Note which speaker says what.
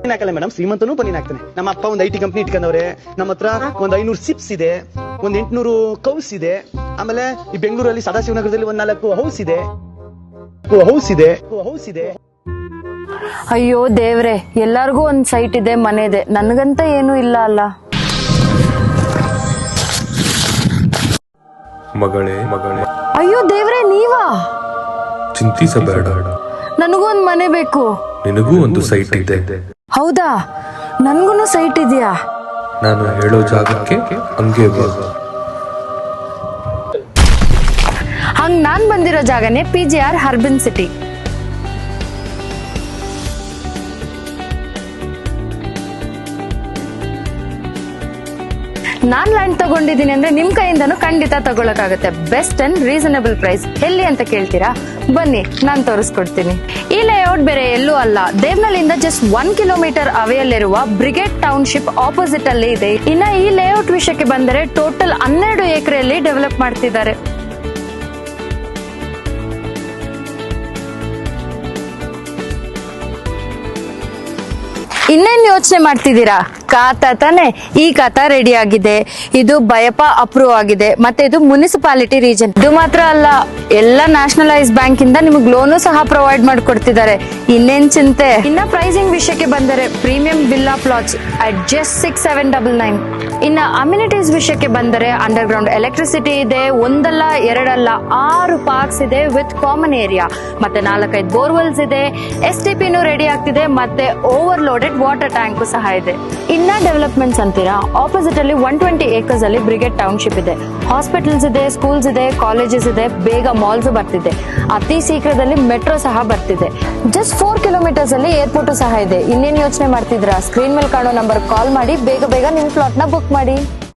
Speaker 1: ಹಾಕಲ್ಲ ಮೇಡಮ್, ಶ್ರೀಮಂತನೂ ಬನ್ನಿ ಹಾಕ್ತಾನೆ. ನಮ್ಮ ಅಪ್ಪ ಒಂದು IT ಕಂಪ್ನಿ ಇಟ್ಕೊಂಡವ್ರೆ. ನಮ್ಮ ಹತ್ರ ಒಂದು 500 ಸಿಪ್ಸ್ ಇದೆ, ಒಂದು 800 ಕೌಸ್ ಇದೆ. ಆಮೇಲೆ ಈ ಬೆಂಗಳೂರಲ್ಲಿ ಸದಾಶಿವನಗರದಲ್ಲಿ ಒಂದು 4 ಹೌಸ್ ಇದೆ.
Speaker 2: ಅಯ್ಯೋ ದೇವ್ರೆ, ಎಲ್ಲಾರ್ಗೂ ಒಂದ್ ಸೈಟ್ ಇದೆ, ಮನೆ ಇದೆ, ನನ್ಗಂತ ಏನು ಇಲ್ಲ ಅಲ್ಲ.
Speaker 3: ಮಗಳೇ
Speaker 2: ಅಯ್ಯೋ ದೇವ್ರೆ, ನೀವಾ?
Speaker 3: ಚಿಂತಿಸಬೇಡ,
Speaker 2: ನನಗೂ ಒಂದ್ ಮನೆ ಬೇಕು.
Speaker 3: ನಿನಗೂ ಒಂದು ಸೈಟ್ ಇದೆ.
Speaker 2: ಹೌದಾ? ನನ್ಗೂನು ಸೈಟ್ ಇದೆಯಾ?
Speaker 3: ನಾನು ಹೇಳೋ ಜಾಗಕ್ಕೆ ಹಂಗೆ ಹೋಗು.
Speaker 2: ಹಂಗ್ ನಾನ್ ಬಂದಿರೋ ಜಾಗನೇ PGR ಅರ್ಬನ್ ಸಿಟಿ. ನಾನ್ ಲ್ಯಾಂಡ್ ತಗೊಂಡಿದ್ದೀನಿ ಅಂದ್ರೆ ನಿಮ್ ಕೈಯಿಂದನೂ ಖಂಡಿತ ತಗೊಳಕಾಗತ್ತೆ. Best and reasonable price. ಎಲ್ಲಿ ಅಂತ ಕೇಳ್ತೀರಾ? ಬನ್ನಿ, ನಾನ್ ತೋರಿಸ್ಕೊಡ್ತೀನಿ. ಈ ಲೇಔಟ್ ಬೇರೆ ಎಲ್ಲೂ ಅಲ್ಲ, ದೇವನಹಳ್ಳಿಯಿಂದ ಜಸ್ಟ್ 1 ಕಿಲೋಮೀಟರ್ ಅವೆಯಲ್ಲಿರುವ ಬ್ರಿಗೇಡ್ ಟೌನ್ಶಿಪ್ ಆಪೋಸಿಟ್ ಅಲ್ಲಿ ಇದೆ. ಇನ್ನ ಈ ಲೇಔಟ್ ವಿಷಯಕ್ಕೆ ಬಂದರೆ ಟೋಟಲ್ 12 ಎಕರೆಯಲ್ಲಿ ಡೆವಲಪ್ ಮಾಡ್ತಿದ್ದಾರೆ. ಇನ್ನೇನ್ ಯೋಚನೆ ಮಾಡ್ತಿದ್ದೀರಾ? ಖಾತಾ ತಾನೆ? ಈ ಖಾತಾ ರೆಡಿ ಆಗಿದೆ. ಇದು ಬಯಪ ಅಪ್ರೂವ್ ಆಗಿದೆ. ಮತ್ತೆ ಇದು ಮುನಿಸಿಪಾಲಿಟಿ ರೀಜನ್. ಇದು ಮಾತ್ರ ಅಲ್ಲ, ಎಲ್ಲ ನ್ಯಾಷನಲೈಸ್ ಬ್ಯಾಂಕ್ ಇಂದ ನಿಮಗೆ ಲೋನು ಸಹ ಪ್ರೊವೈಡ್ ಮಾಡ್ಕೊಡ್ತಿದ್ದಾರೆ. ಇನ್ನೇನ್ ಚಿಂತೆ. ಇನ್ನ ಪ್ರೈಸಿಂಗ್ ವಿಷಯಕ್ಕೆ ಬಂದರೆ premium villa plots at just 6799. ಇನ್ನ ಅಮ್ಯುನಿಟೀಸ್ ವಿಷಯಕ್ಕೆ ಬಂದರೆ ಅಂಡರ್ ಗ್ರೌಂಡ್ ಎಲೆಕ್ಟ್ರಿಸಿಟಿ ಇದೆ. ಒಂದಲ್ಲ ಎರಡಲ್ಲ 6 ಪಾರ್ಕ್ಸ್ ಇದೆ ವಿತ್ ಕಾಮನ್ ಏರಿಯಾ. ಮತ್ತೆ 4-5 ಬೋರ್ವೆಲ್ಸ್ ಇದೆ. STPನೂ ರೆಡಿ ಆಗ್ತಿದೆ. ಮತ್ತೆ ಓವರ್ಲೋಡೆಡ್ ವಾಟರ್ ಟ್ಯಾಂಕ್ ಸಹ ಇದೆ. ಇನ್ನ ಡೆವಲಪ್ಮೆಂಟ್ಸ್ ಅಂತೀರಾ? ಆಪೋಸಿಟ್ ಅಲ್ಲಿ 120 ಏಕರ್ಸ್ ಅಲ್ಲಿ ಬ್ರಿಗೇಡ್ ಟೌನ್ಶಿಪ್ ಇದೆ. ಹಾಸ್ಪಿಟಲ್ಸ್ ಇದೆ, ಸ್ಕೂಲ್ಸ್ ಇದೆ, ಕಾಲೇಜಸ್ ಇದೆ. ಬೇಗ ಮಾಲ್ಸ್ ಬರ್ತಿದೆ. ಅತಿ ಶೀಘ್ರದಲ್ಲಿ ಮೆಟ್ರೋ ಸಹ ಬರ್ತಿದೆ. ಜಸ್ಟ್ 4 ಕಿಲೋಮೀಟರ್ಸ್ ಅಲ್ಲಿ ಏರ್ಪೋರ್ಟ್ ಸಹ ಇದೆ. ಇನ್ನೇನ್ ಯೋಚನೆ ಮಾಡ್ತಿದ್ರಾ? ಸ್ಕ್ರೀನ್ ಮೇಲೆ ಕಾಣೋ ನಂಬರ್ ಕಾಲ್ ಮಾಡಿ ಬೇಗ ನಿಮ್ ಪ್ಲಾಟ್ ನ ಬುಕ್ ಮಾಡಿ.